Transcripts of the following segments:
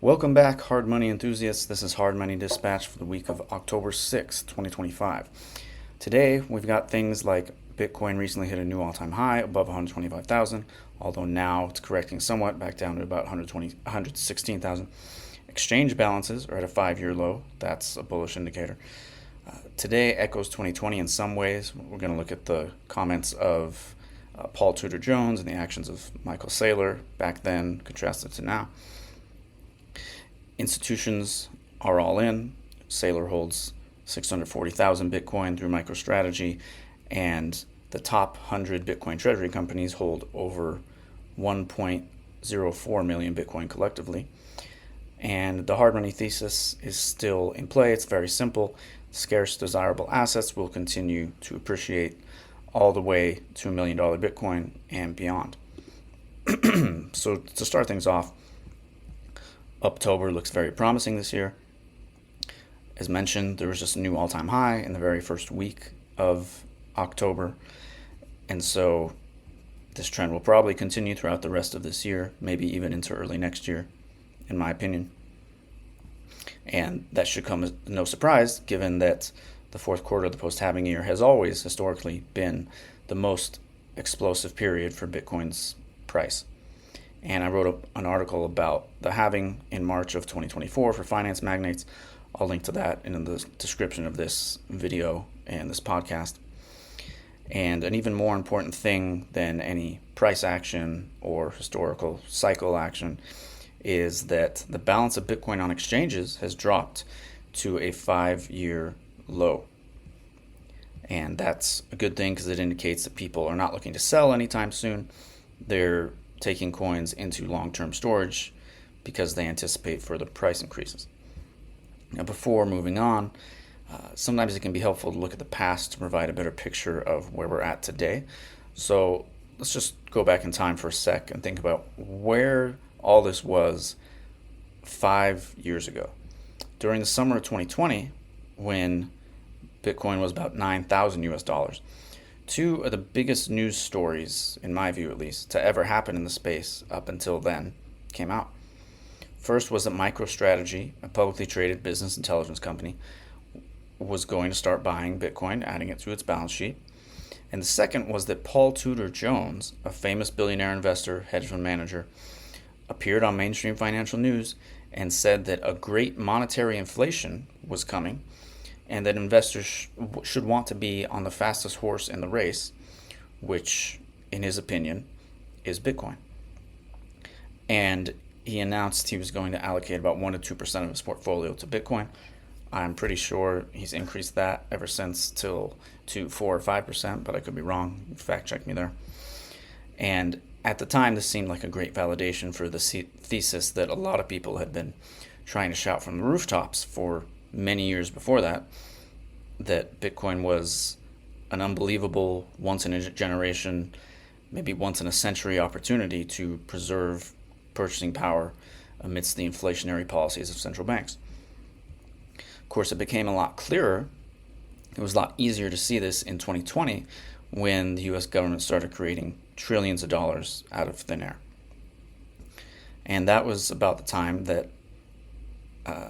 Welcome back, hard money enthusiasts. This is Hard Money Dispatch for the week of October 6th, 2025. Today, we've got things like Bitcoin recently hit a new all-time high above 125,000, although now it's correcting somewhat back down to about 116,000. Exchange balances are at a 5-year low. That's a bullish indicator. Today echoes 2020 in some ways. We're going to look at the comments of Paul Tudor Jones and the actions of Michael Saylor back then contrasted to now. Institutions are all in. Saylor holds 640,000 Bitcoin through MicroStrategy, and the top 100 Bitcoin treasury companies hold over 1.04 million Bitcoin collectively. And the hard money thesis is still in play. It's very simple. Scarce, desirable assets will continue to appreciate all the way to $1 million Bitcoin and beyond. So to start things off, Uptober looks very promising this year. As mentioned, there was just a new all-time high in the very first week of October. And so this trend will probably continue throughout the rest of this year, maybe even into early next year, in my opinion. And that should come as no surprise, given that the fourth quarter of the post-halving year has always historically been the most explosive period for Bitcoin's price. And I wrote an article about the halving in March of 2024 for finance magnates. I'll link to that in the description of this video and this podcast. And an even more important thing than any price action or historical cycle action is that the balance of Bitcoin on exchanges has dropped to a 5-year low. And that's a good thing because it indicates that people are not looking to sell anytime soon. They're taking coins into long-term storage because they anticipate further price increases. Now, before moving on, sometimes it can be helpful to look at the past to provide a better picture of where we're at today. So let's just go back in time for a sec and think about where all this was 5 years ago. During the summer of 2020, when Bitcoin was about 9,000 US dollars, two of the biggest news stories, in my view at least, to ever happen in the space up until then came out. First was that MicroStrategy, a publicly traded business intelligence company, was going to start buying Bitcoin, adding it to its balance sheet. And the second was that Paul Tudor Jones, a famous billionaire investor, hedge fund manager, appeared on mainstream financial news and said that a great monetary inflation was coming and that investors should want to be on the fastest horse in the race, which, in his opinion, is Bitcoin. And he announced he was going to allocate about 1% to 2% of his portfolio to Bitcoin. I'm pretty sure he's increased that ever since to 4 or 5%, but I could be wrong. Fact check me there. And at the time, this seemed like a great validation for the thesis that a lot of people had been trying to shout from the rooftops for many years before that Bitcoin was an unbelievable once-in-a-generation, maybe once-in-a-century opportunity to preserve purchasing power amidst the inflationary policies of central banks. Of course, it became a lot clearer. It was a lot easier to see this in 2020 when the U.S. government started creating trillions of dollars out of thin air. And that was about the time that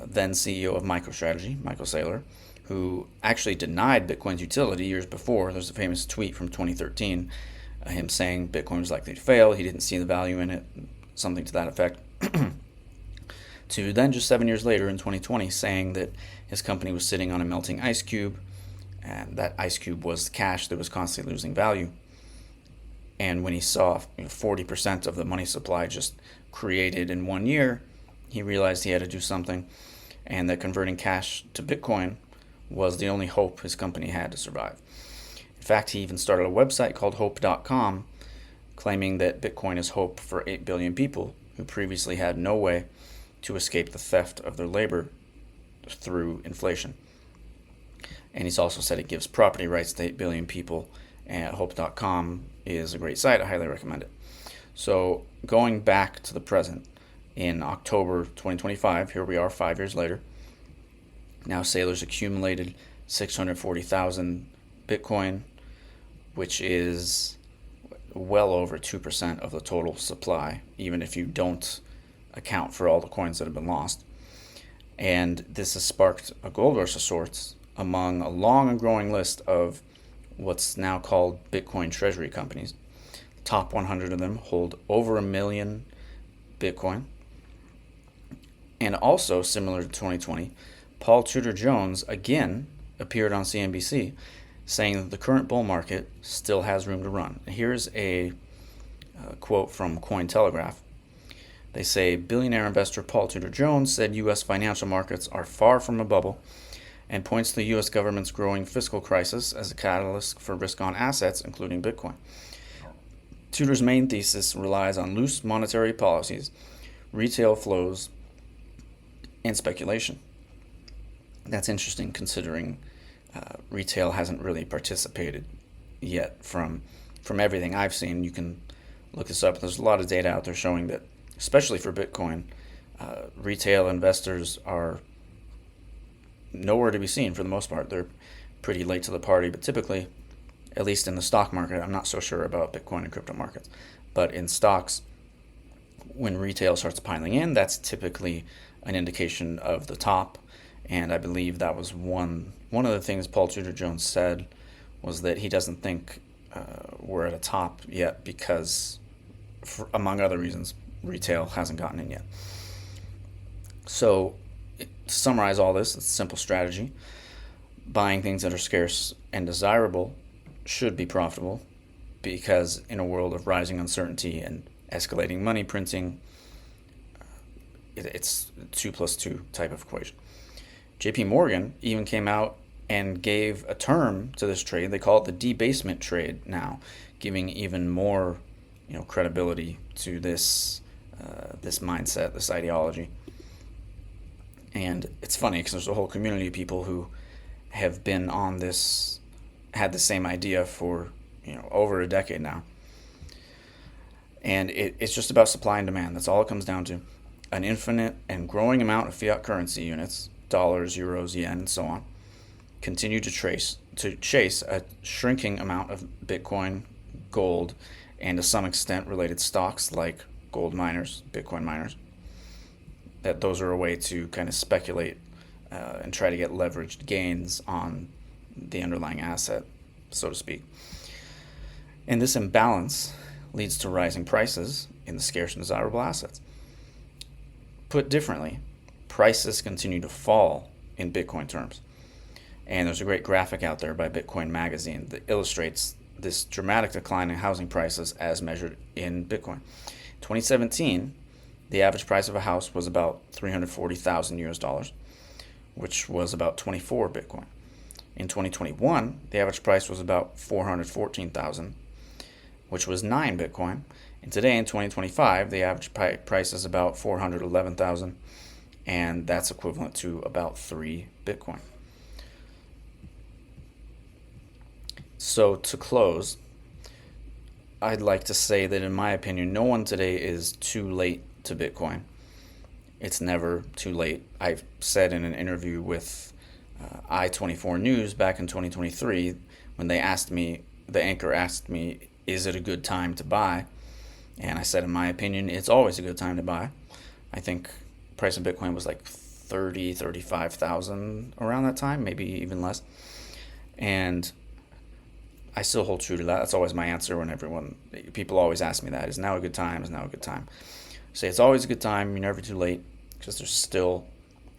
then CEO of MicroStrategy, Michael Saylor, who actually denied Bitcoin's utility years before. There's a famous tweet from 2013, him saying Bitcoin was likely to fail. He didn't see the value in it, something to that effect. To then just 7 years later in 2020 saying that his company was sitting on a melting ice cube, and that ice cube was cash that was constantly losing value. And when he saw 40% of the money supply just created in 1 year, he realized he had to do something, and that converting cash to Bitcoin was the only hope his company had to survive. In fact, he even started a website called hope.com, claiming that Bitcoin is hope for 8 billion people who previously had no way to escape the theft of their labor through inflation. And he's also said it gives property rights to 8 billion people, and hope.com is a great site. I highly recommend it. So going back to the present, in October 2025, here we are 5 years later. Now Saylor's accumulated 640,000 Bitcoin, which is well over 2% of the total supply, even if you don't account for all the coins that have been lost. And this has sparked a gold rush of sorts among a long and growing list of what's now called Bitcoin treasury companies. The top 100 of them hold over 1 million Bitcoin. And also, similar to 2020, Paul Tudor Jones again appeared on CNBC saying that the current bull market still has room to run. Here's a quote from Cointelegraph. They say, billionaire investor Paul Tudor Jones said U.S. financial markets are far from a bubble and points to the U.S. government's growing fiscal crisis as a catalyst for risk-on assets, including Bitcoin. Tudor's main thesis relies on loose monetary policies, retail flows, and speculation. That's interesting considering retail hasn't really participated yet from everything I've seen. You can look this up. There's a lot of data out there showing that, especially for Bitcoin, retail investors are nowhere to be seen for the most part. They're pretty late to the party, but typically, at least in the stock market, I'm not so sure about Bitcoin and crypto markets, but in stocks, when retail starts piling in, that's typically an indication of the top. And I believe that was one of the things Paul Tudor Jones said was that he doesn't think we're at a top yet because, among other reasons, retail hasn't gotten in yet. So, to summarize all this, it's a simple strategy. Buying things that are scarce and desirable should be profitable because in a world of rising uncertainty and escalating money printing, it's 2 + 2 type of equation. JP Morgan even came out and gave a term to this trade. They call it the debasement trade now, giving even more credibility to this mindset, this ideology. And it's funny because there's a whole community of people who have been on this, had the same idea for over a decade now. And it's just about supply and demand. That's all it comes down to. An infinite and growing amount of fiat currency units, dollars, euros, yen, and so on, continue to chase a shrinking amount of Bitcoin, gold, and to some extent related stocks like gold miners, Bitcoin miners. That those are a way to kind of speculate and try to get leveraged gains on the underlying asset, so to speak. And this imbalance leads to rising prices in the scarce and desirable assets. Put differently, prices continue to fall in Bitcoin terms. And there's a great graphic out there by Bitcoin Magazine that illustrates this dramatic decline in housing prices as measured in Bitcoin. 2017, the average price of a house was about $340,000, which was about 24 Bitcoin. In 2021, the average price was about $414,000, which was 9 Bitcoin. And today in 2025, the average price is about $411,000, and that's equivalent to about 3 Bitcoin. So to close, I'd like to say that in my opinion, no one today is too late to Bitcoin. It's never too late. I've said in an interview with I-24 News back in 2023, when the anchor asked me, is it a good time to buy? And I said, in my opinion, it's always a good time to buy. I think the price of Bitcoin was like 35,000 around that time, maybe even less. And I still hold true to that. That's always my answer when people always ask me that. Is now a good time? Is now a good time? I say it's always a good time. You're never too late because there's still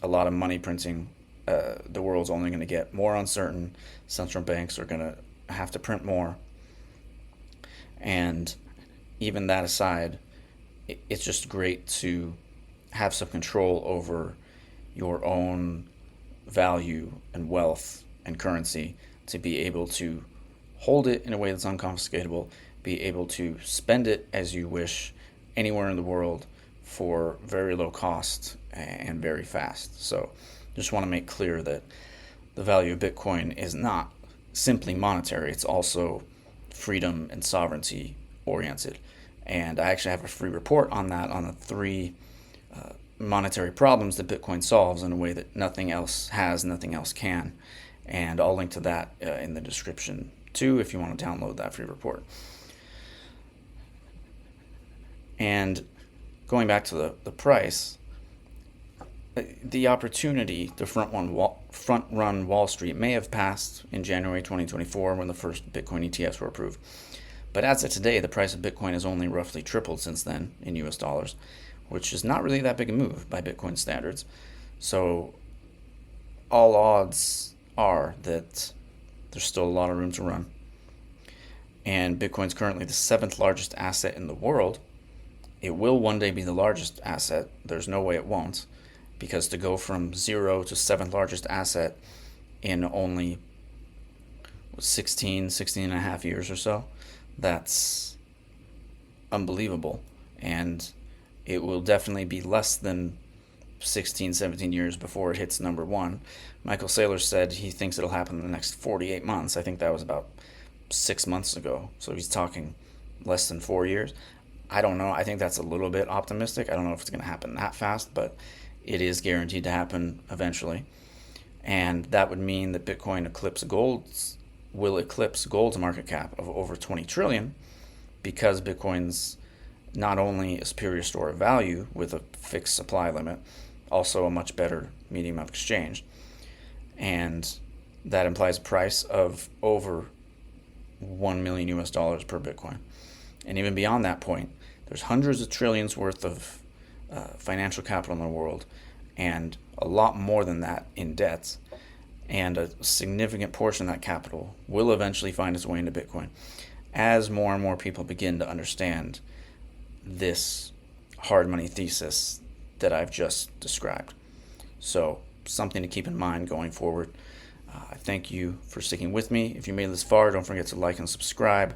a lot of money printing. The world's only going to get more uncertain. Central banks are going to have to print more. And even that aside, it's just great to have some control over your own value and wealth and currency to be able to hold it in a way that's unconfiscatable, be able to spend it as you wish anywhere in the world for very low cost and very fast. So just want to make clear that the value of Bitcoin is not simply monetary, it's also freedom and sovereignty oriented. And I actually have a free report on that, on the 3 monetary problems that Bitcoin solves in a way that nothing else has, nothing else can. And I'll link to that in the description too if you want to download that free report. And going back to the price, the opportunity to front run Wall Street may have passed in January 2024 when the first Bitcoin ETFs were approved. But as of today, the price of Bitcoin has only roughly tripled since then in US dollars, which is not really that big a move by Bitcoin standards. So all odds are that there's still a lot of room to run. And Bitcoin's currently the 7th largest asset in the world. It will one day be the largest asset. There's no way it won't, because to go from 0 to 7th largest asset in only 16 and a half years or so, that's unbelievable. And it will definitely be less than 16, 17 years before it hits number one. Michael Saylor said he thinks it'll happen in the next 48 months. I think that was about 6 months ago. So he's talking less than 4 years. I don't know. I think that's a little bit optimistic. I don't know if it's going to happen that fast, but it is guaranteed to happen eventually. And that would mean that Bitcoin will eclipse gold's market cap of over 20 trillion, because Bitcoin's not only a superior store of value with a fixed supply limit, also a much better medium of exchange. And that implies a price of over $1 million US per Bitcoin. And even beyond that point, there's hundreds of trillions worth of financial capital in the world, and a lot more than that in debts. And a significant portion of that capital will eventually find its way into Bitcoin as more and more people begin to understand this hard money thesis that I've just described. So something to keep in mind going forward. I thank you for sticking with me. If you made it this far, don't forget to like and subscribe,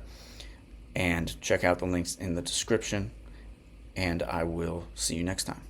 and check out the links in the description, and I will see you next time.